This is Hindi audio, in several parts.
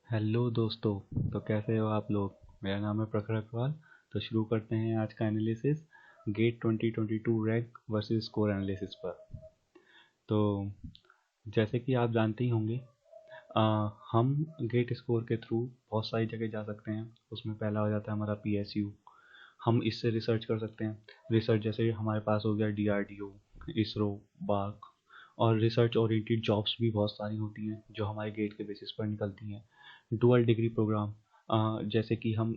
हेलो दोस्तों। तो कैसे हो आप लोग। मेरा नाम है प्रखर अग्रवाल। तो शुरू करते हैं आज का analysis GATE 2022 rank versus score analysis पर। तो जैसे कि आप जानते ही होंगे, हम गेट स्कोर के थ्रू बहुत सारी जगह जा सकते हैं। उसमें पहला हो जाता है हमारा पीएसयू। हम इससे रिसर्च कर सकते हैं। रिसर्च जैसे हमारे पास हो गया डीआरडीओ, इसरो, बार्क। और रिसर्च ओरिएंटेड जॉब्स भी बहुत सारी होती हैं जो हमारे गेट के बेसिस पर निकलती हैं। डुअल डिग्री प्रोग्राम, जैसे कि हम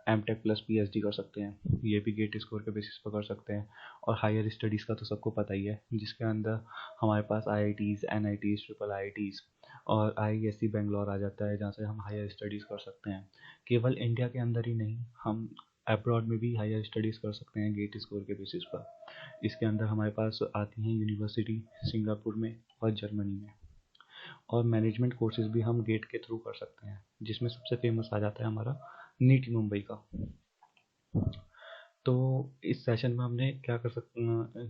एम टेक प्लस पीएचडी कर सकते हैं, ये भी गेट स्कोर के बेसिस पर कर सकते हैं। और हायर स्टडीज़ का तो सबको पता ही है, जिसके अंदर हमारे पास आईआईटीज़, एनआईटीज़, ट्रिपल आईआईटीज़ और आईएससी बेंगलोर आ जाता है, जहाँ से हम हायर स्टडीज़ कर सकते हैं। केवल इंडिया के अंदर ही नहीं, हम अब्रॉड में भी हायर स्टडीज़ कर सकते हैं गेट स्कोर के बेसिस पर। इसके अंदर हमारे पास आती हैं यूनिवर्सिटी सिंगापुर में और जर्मनी में। और मैनेजमेंट कोर्सेज भी हम गेट के थ्रू कर सकते हैं, जिसमें सबसे फेमस आ जाता है हमारा नीट मुंबई का। तो इस सेशन में हमने क्या कर सकते,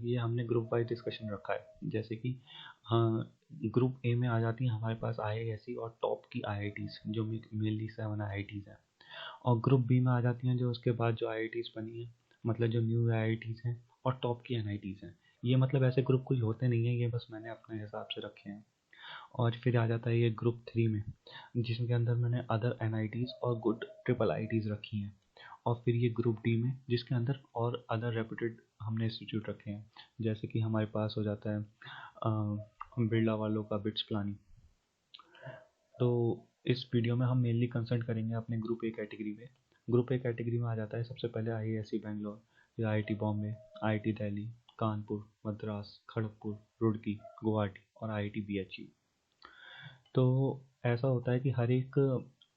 ये हमने ग्रुप वाइज डिस्कशन रखा है। जैसे कि हाँ, ग्रुप ए में आ जाती हैं हमारे पास आईआईएससी और टॉप की आईआईटीज़, जो मेनली 7 आईआईटीज़ हैं। और ग्रुप बी में आ जाती हैं जो उसके बाद जो आईआईटीज़ बनी हैं, मतलब जो न्यू आईआईटीज़ हैं और टॉप की एनआईटीज़ हैं। ये मतलब ऐसे ग्रुप कोई होते नहीं हैं, ये बस मैंने अपने हिसाब से रखे हैं। और फिर आ जाता है ये ग्रुप थ्री में, जिसके अंदर मैंने अदर एनआईटीज़ और गुड ट्रिपल आईटीज़ रखी हैं। और फिर ये ग्रुप डी में, जिसके अंदर और अदर रेपुटेड हमने इंस्टीट्यूट रखे हैं, जैसे कि हमारे पास हो जाता है बिरला वालों का बिट्स प्लानिंग। तो इस वीडियो में हम मेनली कंसर्न करेंगे अपने ग्रुप ए कैटेगरी में। ग्रुप ए कैटेगरी में आ जाता है सबसे पहले आईआईएससी बेंगलोर, या आईआईटी बॉम्बे, आईआईटी दिल्ली, कानपुर, मद्रास, खड़गपुर, रुड़की, गुवाहाटी और आईआईटी बीएचयू। तो ऐसा होता है कि हर एक,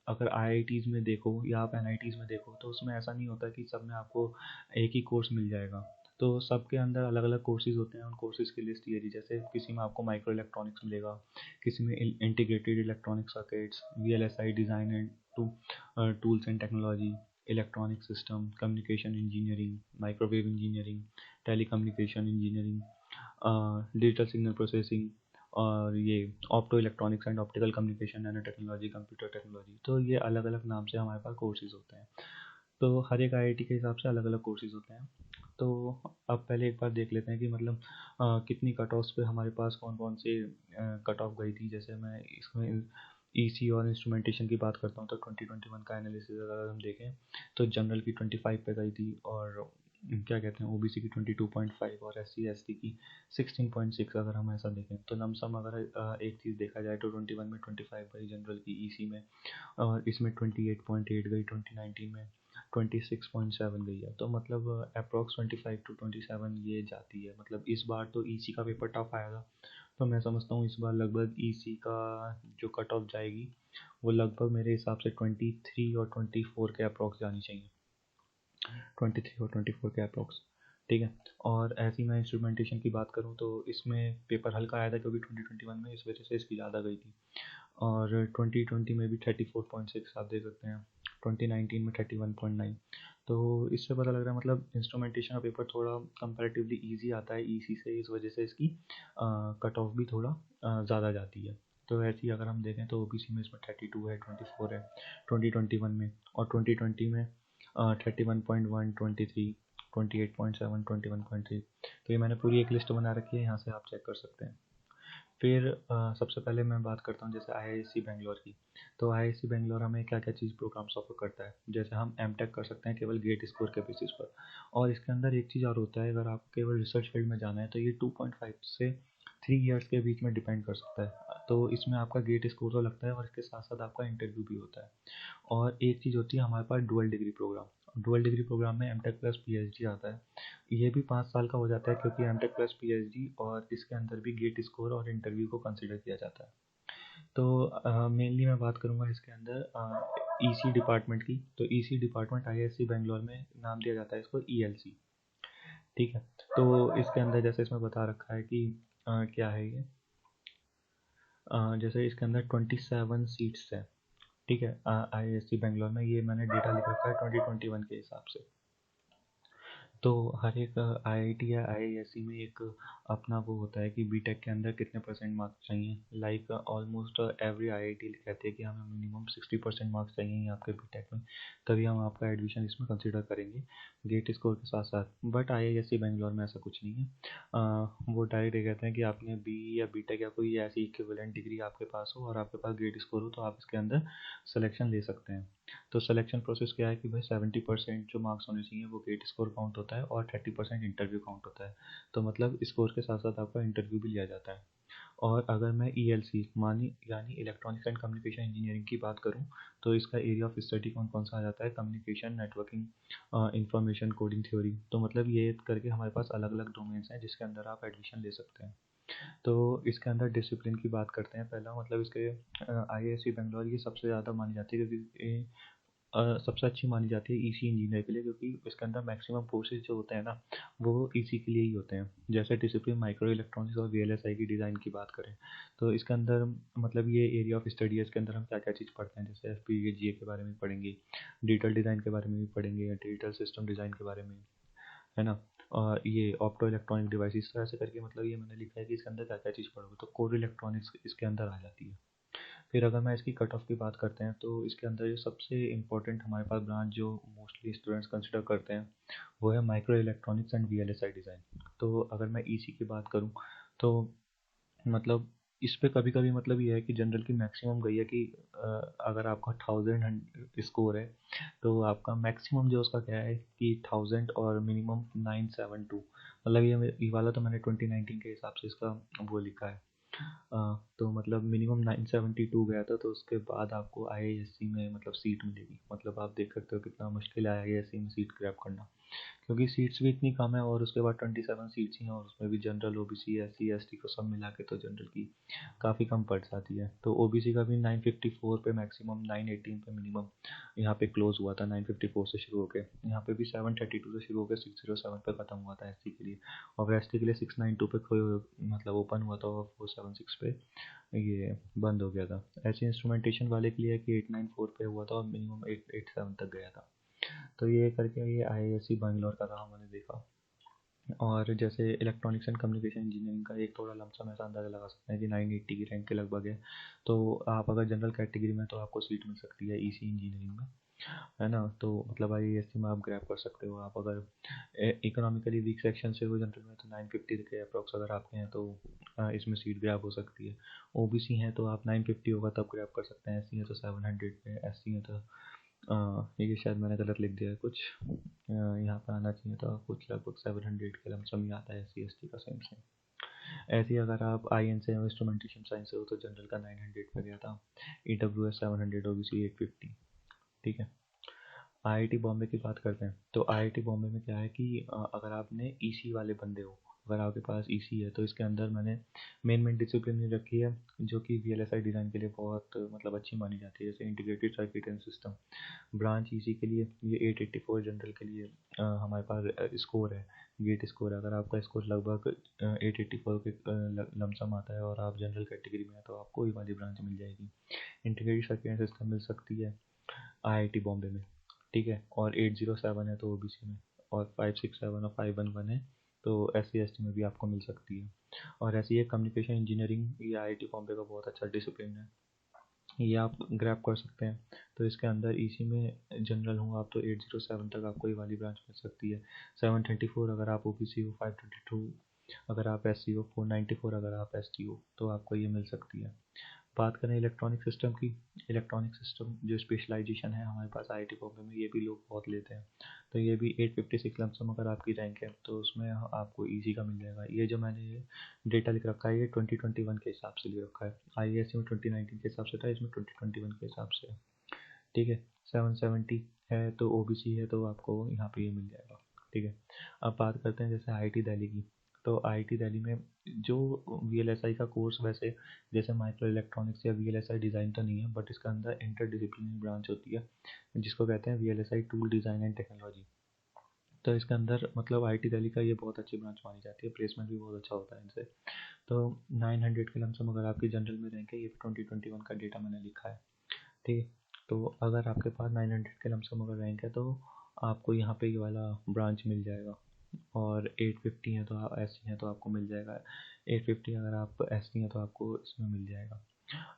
अगर आईआईटीज़ में देखो या आप एनआईटीज़ में देखो, तो उसमें ऐसा नहीं होता कि सब में आपको एक ही कोर्स मिल जाएगा। तो सबके अंदर अलग अलग कोर्सेज होते हैं। उन कोर्सेज की लिस्ट ये रही, जैसे किसी में आपको माइक्रो इलेक्ट्रॉनिक्स मिलेगा, किसी में integrated electronic circuits, VLSI design and tools and technology, electronic system, communication engineering, microwave engineering, telecommunication engineering, digital signal processing, और ये optoelectronics and optical communication, nanotechnology, computer technology. तो ये अलग अलग नाम से हमारे पास कोर्सेज होते हैं। तो हर एक आईआईटी के हिसाब से अलग अलग कोर्सेज होते हैं। तो अब पहले एक बार देख लेते हैं कि मतलब कितनी कट ऑफ्स पे हमारे पास कौन कौन से कट ऑफ गई थी। जैसे मैं इसमें ईसी और इंस्ट्रूमेंटेशन की बात करता हूँ, तो 2021 का एनालिसिस अगर हम देखें, तो जनरल की 25 पे गई थी, और क्या कहते हैं ओबीसी की 22.5, और एससी एसटी की 16.6। अगर हम ऐसा देखें तो लमसम अगर एक चीज़ देखा जाए, तो 21 में 25 गई जनरल की ईसी में, और इसमें 28.8 गई 2019 में, 26.7 गई है। तो मतलब अप्रॉक्स 25 to 27 ये जाती है। मतलब इस बार तो ईसी का पेपर टफ आएगा। तो मैं समझता हूँ इस बार लगभग ईसी का जो कट ऑफ जाएगी, वो लगभग मेरे हिसाब से 23 और 24 के अप्रॉक्स जानी चाहिए। 23 और 24 के अप्रॉक्स, ठीक है। और ऐसी मैं इंस्ट्रूमेंटेशन की बात करूँ, तो इसमें पेपर हल्का आया था क्योंकि 2021 में इस वजह से इसकी ज़्यादा गई थी। और 2020 में भी 34.6 आप देख सकते हैं, 2019 में 31.9। तो इससे पता लग रहा है मतलब इंस्ट्रूमेंटेशन का पेपर थोड़ा कंपैरेटिवली इजी आता है ईसी से, इस वजह से इसकी कट ऑफ भी थोड़ा ज़्यादा जाती है। तो ऐसे ही अगर हम देखें तो ओबीसी में इसमें 32 है, 24 है 2021 में, और 2020 में 31.1, 23, 28.7, 21.3। तो ये मैंने पूरी एक लिस्ट बना रखी है, यहाँ से आप चेक कर सकते हैं। फिर सबसे पहले मैं बात करता हूँ जैसे आईआईएससी बेंगलोर की। तो आईआईएससी बेंगलोर हमें क्या क्या चीज़ प्रोग्राम्स ऑफर करता है। जैसे हम एमटेक कर सकते हैं केवल गेट स्कोर के बेसिस पर। और इसके अंदर एक चीज़ और होता है, अगर आपको केवल रिसर्च फील्ड में जाना है, तो ये 2.5 से 3 ईयर्स के बीच में डिपेंड कर सकता है। तो इसमें आपका गेट स्कोर तो लगता है, और इसके साथ साथ आपका इंटरव्यू भी होता है। और एक चीज़ होती है हमारे पास dual degree program. Dual degree program में एमटेक प्लस पीएचडी आता है। ये भी 5 साल का हो जाता है, क्योंकि एमटेक प्लस पीएचडी और इसके अंदर भी गेट स्कोर और इंटरव्यू को कंसिडर किया जाता है। तो मेनली मैं बात करूँगा इसके अंदर ईसी डिपार्टमेंट की। तो ईसी डिपार्टमेंट आईआईएससी बेंगलोर में नाम दिया जाता है इसको ईएलसी, ठीक है। तो इसके अंदर जैसे इसमें बता रखा है कि क्या है ये, जैसे इसके अंदर 27 सीट्स है, ठीक है। आईआईएससी बेंगलोर में ये मैंने डेटा लिख रखा है 2021 के हिसाब से। तो हर एक आईआईटी या आईआईएससी में एक अपना वो होता है कि बीटेक के अंदर कितने परसेंट मार्क्स चाहिए। लाइक ऑलमोस्ट एवरी आईआईटी कहते हैं कि हमें मिनिमम 60% मार्क्स चाहिए आपके बीटेक में, तभी हम आपका एडमिशन इसमें कंसिडर करेंगे गेट स्कोर के साथ साथ। बट आईआईएससी बेंगलोर में ऐसा कुछ नहीं है। वो डायरेक्ट ये कहते हैं कि आपने बी या बीटेक या कोई ऐसी इक्विवेलेंट डिग्री आपके पास हो और आपके पास गेट स्कोर हो तो आप इसके अंदर सिलेक्शन ले सकते हैं। तो सिलेक्शन प्रोसेस क्या है कि भाई 70% जो मार्क्स होने चाहिए वो गेट स्कोर काउंट होता है और 30% इंटरव्यू काउंट होता है। तो मतलब स्कोर के साथ साथ आपका इंटरव्यू भी लिया जाता है। और अगर मैं ईएलसी मानी यानी इलेक्ट्रॉनिक्स एंड कम्युनिकेशन इंजीनियरिंग की बात करूं तो इसका एरिया ऑफ स्टडी कौन कौन सा आ जाता है, communication, networking, information, coding theory. तो मतलब ये करके हमारे पास अलग अलग डोमेन्स हैं जिसके अंदर आप एडमिशन ले सकते हैं। तो इसके अंदर डिसिप्लिन की बात करते हैं। पहला मतलब इसके आईआईएससी बेंगलोर ये सबसे ज़्यादा मानी जाती है क्योंकि ये सबसे अच्छी मानी जाती है ईसी इंजीनियर के लिए, क्योंकि इसके अंदर मैक्सिमम कोर्सेज जो होते हैं ना वो ईसी के लिए ही होते हैं। जैसे डिसिप्लिन माइक्रो इलेक्ट्रॉनिक्स और वीएलएसआई की डिज़ाइन की बात करें तो इसके अंदर मतलब ये एरिया ऑफ स्टडी है। इसके अंदर हम क्या क्या चीज़ पढ़ते हैं, जैसे एफपीजीए के बारे में पढ़ेंगे, डिजिटल डिज़ाइन के बारे में भी पढ़ेंगे, डिजिटल सिस्टम डिज़ाइन के बारे में, है ना। और ये ऑप्टो इलेक्ट्रॉनिक डिवाइस इस तरह से करके मतलब ये मैंने लिखा है कि इसके अंदर क्या क्या चीज़ पढ़ोगे। तो कोर इलेक्ट्रॉनिक्स इसके अंदर आ जाती है। फिर अगर मैं इसकी कट ऑफ की बात करते हैं तो इसके अंदर जो सबसे इम्पोर्टेंट हमारे पास ब्रांच जो मोस्टली स्टूडेंट्स कंसिडर करते हैं वो है micro electronics and VLSI design. तो अगर मैं ईसी की बात करूँ तो मतलब इस पे कभी कभी मतलब ये है कि जनरल की मैक्सिमम गई है कि अगर आपका 1000 स्कोर है तो आपका मैक्सिमम जो उसका क्या है कि 1000 और मिनिमम 972। मतलब ये वाला तो मैंने 2019 के हिसाब से इसका वो लिखा है। तो मतलब मिनिमम 972 गया था तो उसके बाद आपको आईआईएससी में मतलब सीट मिलेगी। मतलब आप देख सकते हो कितना मुश्किल है आईआईएससी में सीट क्रैप करना, क्योंकि सीट्स भी इतनी कम है और उसके बाद 27 सीट्स ही हैं और उसमें भी जनरल ओबीसी एससी एसटी को सब मिला के तो जनरल की काफ़ी कम पड़ जाती है। तो ओबीसी का भी 954 पे मैक्सिमम, 918 पे मिनिमम यहाँ पे क्लोज हुआ था। 954 से शुरू होकर यहाँ पे भी 732 से शुरू होकर 607 पे ख़त्म हुआ था एससी के लिए। और एसटी के लिए 692 पे मतलब ओपन हुआ था और 476 पे ये बंद हो गया था। ऐसे इंस्ट्रूमेंटेशन वाले के लिए कि 894 पे हुआ था और मिनिमम 887 तक गया था। तो ये करके ये आईआईएससी बैंगलोर का रहा मैंने देखा। और जैसे इलेक्ट्रॉनिक्स एंड कम्युनिकेशन इंजीनियरिंग का एक थोड़ा लमसम ऐसा अंदाज़ा लगा सकते हैं कि 980 की रैंक के लगभग है। तो आप अगर जनरल कैटेगरी में तो आपको सीट मिल सकती है ईसी इंजीनियरिंग में, है ना। तो मतलब आईआईएससी में आप ग्रैब कर सकते हो। आप अगर इकोनॉमिकली वीक सेक्शन से हो जनरल में तो 950 के अप्रॉक्स अगर आपके हैं तो इसमें सीट ग्रैब हो सकती है। ओबीसी हैं तो आप 950 होगा तब ग्रैब कर सकते हैं। एससी है तो 700 पे, एससी है तो ये शायद मैंने गलत लिख दिया है कुछ, यहाँ पर आना चाहिए था कुछ लगभग 700 के लमसम ही आता है एस सी एस टी का सेम सेम। ऐसे ही अगर आप आई एन से हो, इंस्ट्रूमेंटेशन साइंस से हो तो जनरल का 900 पे गया था, ई डब्ल्यू एस 700, ओबीसी 850। ठीक है। आईआईटी बॉम्बे की बात करते हैं तो आईआईटी बॉम्बे में क्या है कि अगर आपने ईसी वाले बंदे हो, अगर आपके पास ईसी है तो इसके अंदर मैंने मेन डिसिप्लिन रखी है जो कि वीएलएसआई डिज़ाइन के लिए बहुत मतलब अच्छी मानी जाती है। जैसे integrated circuit and system branch EC के लिए ये 884 जनरल के लिए हमारे पास स्कोर है, गेट स्कोर है। अगर आपका स्कोर लगभग 884 के लमसम आता है और आप जनरल कैटेगरी में है तो आपको ये वाली ब्रांच मिल जाएगी। इंटीग्रेटेड सर्किट एंड सिस्टम मिल सकती है आईआईटी बॉम्बे में। ठीक है। और 807 है तो ओबीसी में, और 567 और 511 है तो एससी एसटी में भी आपको मिल सकती है। और ऐसी है कम्युनिकेशन इंजीनियरिंग, ये आईआईटी बॉम्बे का बहुत अच्छा डिसिप्लिन है, ये आप ग्रैब कर सकते हैं। तो इसके अंदर ईसी में जनरल हो आप तो 807 तक आपको ये वाली ब्रांच मिल सकती है। 724 अगर आप ओबीसी हो, 522 अगर आप एससी हो, 494 अगर आप एसटी हो तो आपको ये मिल सकती है। बात करें इलेक्ट्रॉनिक सिस्टम की, इलेक्ट्रॉनिक सिस्टम जो स्पेशलाइजेशन है हमारे पास आईआईटी बॉम्बे में ये भी लोग बहुत लेते हैं। तो ये भी 856 लमसम अगर आपकी रैंक है तो उसमें आपको ईजी का मिल जाएगा। ये जो मैंने डेटा लिख रखा है ये 2021 के हिसाब से लिख रखा है। आईआईएससी में 2019 के हिसाब से था, इसमें 2021 के हिसाब से है। ठीक है। 770 है तो ओबीसी है तो आपको यहाँ पे ये मिल जाएगा। ठीक है। अब बात करते हैं जैसे आईआईटी दिल्ली की। तो आईआईटी दिल्ली में जो वीएलएसआई का कोर्स वैसे जैसे माइक्रो इलेक्ट्रॉनिक्स या वीएलएसआई डिज़ाइन तो नहीं है, बट इसके अंदर इंटर डिसिप्लिनरी ब्रांच होती है जिसको कहते हैं VLSI tool design and technology. तो इसके अंदर मतलब आईआईटी दिल्ली का ये बहुत अच्छी ब्रांच मानी जाती है, प्लेसमेंट भी बहुत अच्छा होता है इनसे। तो 900 के लमसम अगर आपकी जनरल में रैंक है, ये 2021 का डेटा मैंने लिखा है। ठीक है। तो अगर आपके पास 900 के लमसम अगर रैंक है तो आपको यहाँ पे ये वाला ब्रांच मिल जाएगा। और 850 है तो आप एस सी हैं तो आपको मिल जाएगा। 850 अगर आप एस सी हैं तो आपको इसमें मिल जाएगा।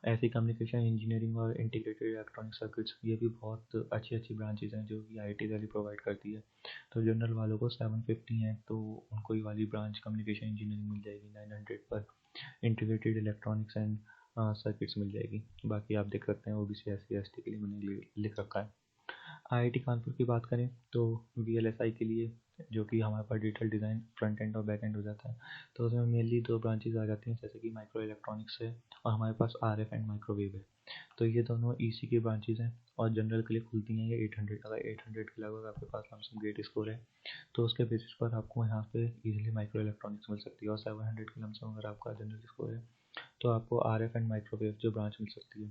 ऐसी कम्युनिकेशन इंजीनियरिंग और इंटीग्रेटेड इलेक्ट्रॉनिक सर्किट्स, ये भी बहुत अच्छी अच्छी ब्रांचेज हैं जो कि आई दिल्ली प्रोवाइड करती है। तो जनरल वालों को 750 है तो उनको ये वाली ब्रांच कम्युनिकेशन इंजीनियरिंग मिल जाएगी 900 पर। इंटीग्रेटेड इलेक्ट्रॉनिक्स एंड सर्किट्स मिल जाएगी। बाकी आप देख सकते हैं O B C S C S T के लिए मैंने लिख रखा है। आईआईटी कानपुर की बात करें तो वीएलएसआई के लिए, जो कि हमारे पास डिजिटल डिज़ाइन फ्रंट एंड और बैक एंड हो जाता है, तो उसमें मेनली दो ब्रांचेज आ जाती हैं, जैसे कि माइक्रो इलेक्ट्रॉनिक्स है और हमारे पास आरएफ एंड माइक्रोवेव है। तो ये दोनों ईसी की ब्रांचेज हैं और जनरल के लिए खुलती हैं ये 800। अगर 800 के लगभग आपके पास लमसम गेट स्कोर है तो उसके बेसिस पर आपको यहाँ पे इजीली माइक्रो इलेक्ट्रॉनिक्स मिल सकती है। और 700 के लमसम अगर आपका जनरल स्कोर है तो आपको आरएफ एंड माइक्रोवेव जो ब्रांच मिल सकती है।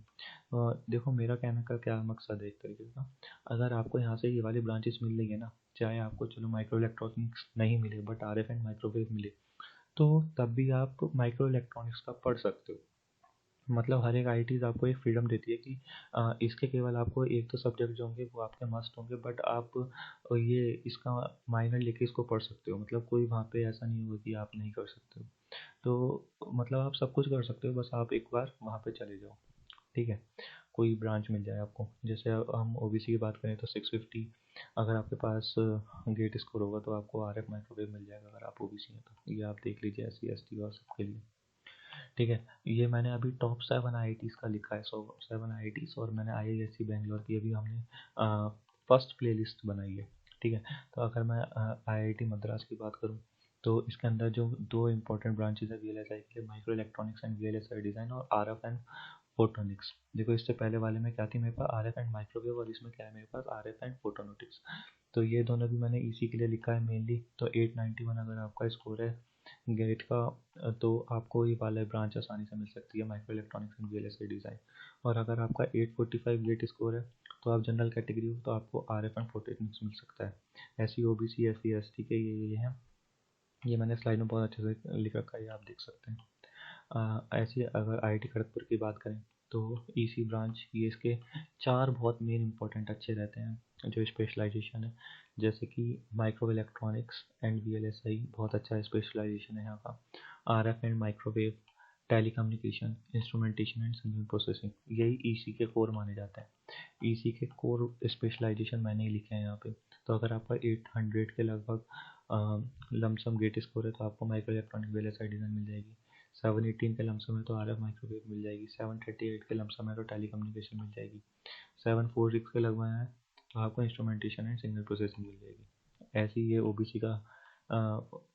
देखो मेरा कहने का क्या मकसद है एक तरीके का, अगर आपको यहाँ से ये वाली ब्रांचेस मिल रही है ना, चाहे आपको चलो माइक्रो इलेक्ट्रॉनिक्स नहीं मिले बट आरएफ एंड माइक्रोवेव मिले, तो तब भी आप माइक्रो इलेक्ट्रॉनिक्स का पढ़ सकते हो। मतलब हर एक आईआईटीज़ आपको एक फ्रीडम देती है कि इसके केवल आपको एक तो सब्जेक्ट जो होंगे वो आपके मस्ट होंगे, बट आप ये इसका माइनर लेके इसको पढ़ सकते हो। मतलब कोई वहाँ पे ऐसा नहीं होगा कि आप नहीं कर सकते हो। तो मतलब आप सब कुछ कर सकते हो, बस आप एक बार वहाँ पे चले जाओ। ठीक है, कोई ब्रांच मिल जाए आपको। जैसे हम ओबीसी की बात करें तो 650 अगर आपके पास गेट स्कोर होगा तो आपको आरएफ माइक्रोवेव मिल जाएगा अगर आप ओबीसी हैं तो। ये आप देख लीजिए एस सी एस टी और सबके लिए। ठीक है, ये मैंने अभी टॉप 7 आईआईटीज़ का लिखा है, 7 आईआईटीज़, और मैंने आईआईएससी बैंगलोर की अभी हमने फर्स्ट प्लेलिस्ट बनाई है। ठीक है, तो अगर मैं आईआईटी मद्रास की बात करूँ तो इसके अंदर जो दो इंपॉर्टेंट ब्रांचेज है वीएलएसआई के, micro electronics and VLSI design और आरएफ एंड फोटोनिक्स। देखो इससे पहले वाले में क्या थी मेरे पास आरएफ एंड माइक्रोवेव, और इसमें क्या है मेरे पास आरएफ एंड फोटोनिक्स। तो ये दोनों भी मैंने इसी के लिए लिखा है मेनली। तो 891 अगर आपका स्कोर है गेट का तो आपको ये वाला ब्रांच आसानी से मिल सकती है, micro electronics and VLSI design. और अगर आपका 845 गेट स्कोर है तो आप जनरल कैटेगरी हो तो आपको आरएफ एंड फोटोनिक्स मिल सकता है। ऐसी OBC S C S T के ये हैं। ये मैंने स्लाइड में बहुत अच्छे से लिख रखा है, ये आप देख सकते हैं। ऐसे अगर आईआईटी खड़गपुर की बात करें तो ईसी ब्रांच, ये इसके चार बहुत मेन इंपॉर्टेंट अच्छे रहते हैं जो स्पेशलाइजेशन है। जैसे कि माइक्रो इलेक्ट्रॉनिक्स एंड वीएलएसआई बहुत अच्छा स्पेशलाइजेशन है यहाँ का। RF and microwave, telecommunication, instrumentation and signal processing, यही ईसी के कोर माने जाते हैं। ईसी के कोर स्पेशलाइजेशन मैंने ही लिखे हैं यहाँ पे। तो अगर आपका 800 के लगभग लमसम गेट स्कोर है तो आपको माइक्रो इलेक्ट्रॉनिक वीएलएसआई डिज़ाइन मिल जाएगी। 718 के लमसम है तो आरएफ माइक्रोवेव मिल जाएगी। 738 के लमसम है तो टेली कम्युनिकेशन मिल जाएगी। 746 के लगभग है तो आपको इंस्ट्रूमेंटेशन एंड सिग्नल प्रोसेसिंग मिल जाएगी। ऐसे ही ये ओबीसी का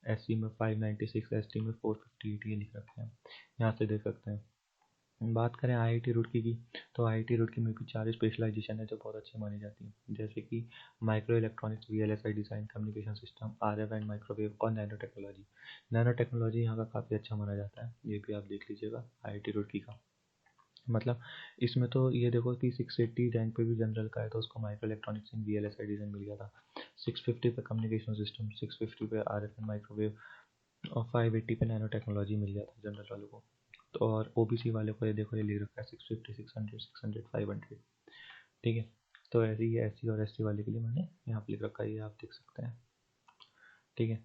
एस सी में 596, एस टी में 458 ये लिख रखे हैं, यहाँ से देख सकते हैं। बात करें आईआईटी रुड़की की तो आईआईटी रुड़की में भी चार स्पेशलाइजेशन है जो बहुत अच्छी मानी जाती हैं, जैसे कि micro electronics, VLSI design, communication system, RF and microwave और नैनो टेक्नोलॉजी। नैनो टेक्नोलॉजी यहाँ का काफ़ी अच्छा माना जाता है, ये भी आप देख लीजिएगा आईआईटी रुड़की का। मतलब इसमें तो ये देखो कि 680 रैंक पे भी जनरल का है तो उसको माइक्रो इलेक्ट्रॉनिक्स इन वीएलएसआई डिज़ाइन मिल गया था। 650 पे कम्युनिकेशन सिस्टम, 650 पे आरएफ एंड माइक्रोवेव और 580 पे नैनो टेक्नोलॉजी मिल गया था जनरल वालों को। तो और ओबीसी वाले को ये देखो ये लिख रखा है 650, 600, 600, 500। ठीक है, तो ऐसे ही एससी और एसटी वाले के लिए मैंने यहाँ पे लिख रखा है, ये आप देख सकते हैं। ठीक है,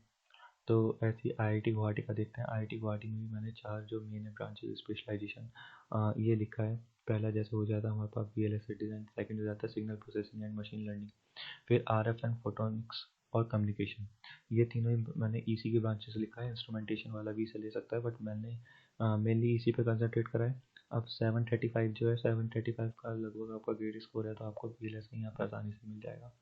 तो ऐसी आईआईटी गुवाहाटी का देखते हैं। आईआईटी गुवाहाटी में भी मैंने चार जो मेन ब्रांचेज स्पेशलाइजेशन ये लिखा है। पहला जैसे हो जाता है हमारे पास वीएलएसआई डिज़ाइन, सेकंड हो जाता है signal processing and machine learning, फिर आरएफ एंड फोटोनिक्स और कम्युनिकेशन। ये तीनों ही मैंने ईसी के ब्रांचेस लिखा है। इंस्ट्रूमेंटेशन वाला भी इसे ले सकता है बट मैंने मेनली ईसी पे कंसंट्रेट करा है। अब 735 जो है, 735 का लगभग आपका ग्रेड स्कोर है तो आपको वीएलएसआई यहाँ पर आसानी से मिल जाएगा।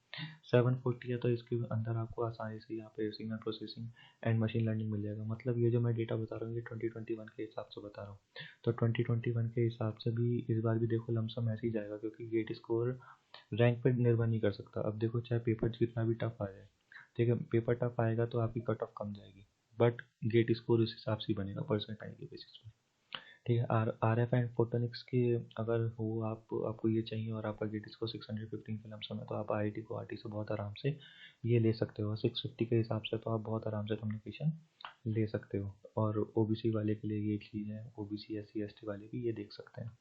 740 है तो इसके अंदर आपको आसानी से यहाँ पे signal processing and machine learning मिल जाएगा। मतलब ये जो मैं डेटा बता रहा हूँ ये 2021 के हिसाब से बता रहा हूँ। तो 2021 के हिसाब से भी इस बार भी देखो लमसम ऐसे ही जाएगा, क्योंकि गेट स्कोर रैंक पर निर्भर नहीं कर सकता। अब देखो चाहे पेपर कितना भी टफ आ जाए, ठीक है, पेपर टफ आएगा तो आपकी कट ऑफ कम जाएगी बट गेट स्कोर उस हिसाब से ही बनेगा परसेंटाइल के बेसिस पे। ठीक है, आर एफ एंड फोटोनिक्स के अगर हो आपको ये चाहिए और आपका गेट स्कोर 615 के लमसम है तो आप आईआईटी गुवाहाटी से बहुत आराम से ये ले सकते हो। 650 के हिसाब से तो आप बहुत आराम से कम्युनिकेशन ले सकते हो। और ओबीसी वाले के लिए ये चीज़ है, OBC S C S T वाले भी ये देख सकते हैं।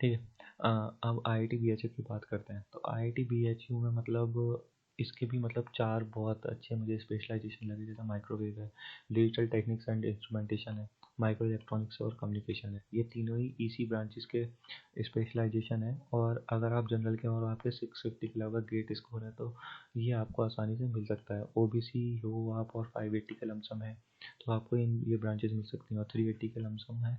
ठीक है, अब IIT BHU की बात करते हैं। तो IIT BHU में मतलब इसके भी मतलब 4 बहुत अच्छे मुझे स्पेशलाइजेशन लगे, जैसे माइक्रोवेव है, डिजिटल टेक्निक्स एंड इंस्ट्रूमेंटेशन है, माइक्रो इलेक्ट्रॉनिक्स और कम्युनिकेशन है। ये तीनों ही इसी ब्रांचेस के स्पेशलाइजेशन है। और अगर आप जनरल के और आपके 650 के लगभग गेट स्कोर है तो ये आपको आसानी से मिल सकता है। OBC हो आप और 580 के लमसम है तो आपको ये ब्रांचेस मिल सकती हैं। और 380 के लमसम है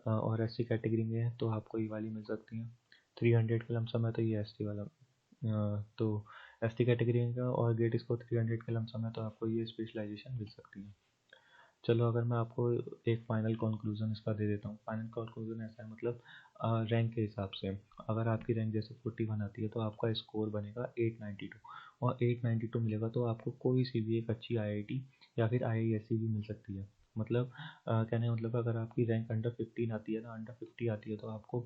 और SC कैटेगरी में है तो आपको ये वाली मिल सकती हैं। 300 के लमसम है तो ये ST वाला तो ST कैटेगरी का और गेट स्कोर 300 के लमसम है तो आपको ये स्पेशलाइजेशन मिल सकती है। चलो अगर मैं आपको एक फाइनल कंक्लूजन इसका दे देता हूँ। फाइनल कंक्लूजन ऐसा है मतलब रैंक के हिसाब से, अगर आपकी रैंक जैसे 41 आती है तो आपका स्कोर बनेगा 892 और 892 मिलेगा तो आपको कोई सी भी एक अच्छी IIT या फिर IISc भी मिल सकती है। मतलब कहने का मतलब अगर आपकी रैंक अंडर 15 आती है ना, अंडर 50 आती है तो आपको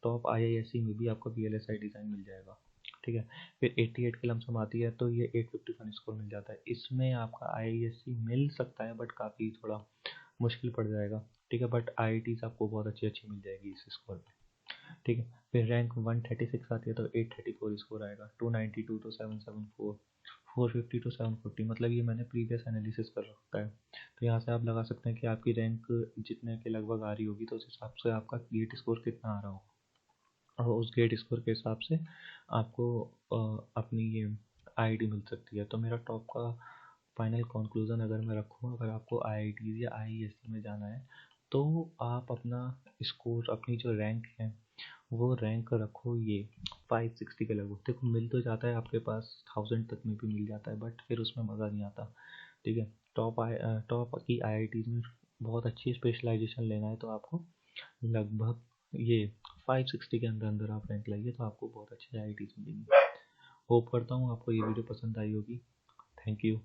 टॉप IISc में भी आपको VLSI डिज़ाइन मिल जाएगा। ठीक है, फिर 88 की लमसम आती है तो ये 851 स्कोर मिल जाता है। इसमें आपका IISc मिल सकता है बट काफ़ी थोड़ा मुश्किल पड़ जाएगा। ठीक है, बट IITs आपको बहुत अच्छी अच्छी मिल जाएगी इस स्कोर पे। ठीक है, फिर रैंक 136 आती है तो 834 स्कोर आएगा, 292 तो 774, 450 तो 740। मतलब ये मैंने प्रीवियस एनालिसिस कर रखा है तो यहाँ से आप लगा सकते हैं कि आपकी रैंक जितने के लगभग आ रही होगी तो उस हिसाब से आपका गेट स्कोर कितना आ रहा होगा और उस गेट स्कोर के हिसाब से आपको अपनी ये IIT मिल सकती है। तो मेरा टॉप का फाइनल कंक्लूजन अगर मैं रखूँ, अगर आपको IIT या IISc में जाना है तो आप अपना स्कोर, अपनी जो रैंक है वो रैंक रखो ये 560 के लगभग। देखो मिल तो जाता है आपके पास 1000 तक में भी मिल जाता है बट फिर उसमें मज़ा नहीं आता। ठीक है, टॉप की IITs में बहुत अच्छी स्पेशलाइजेशन लेना है तो आपको लगभग ये 560 के अंदर अंदर आप रैंक लाइए तो आपको बहुत अच्छी IITs मिलेंगी। होप करता हूँ आपको ये वीडियो पसंद आई होगी। Thank you.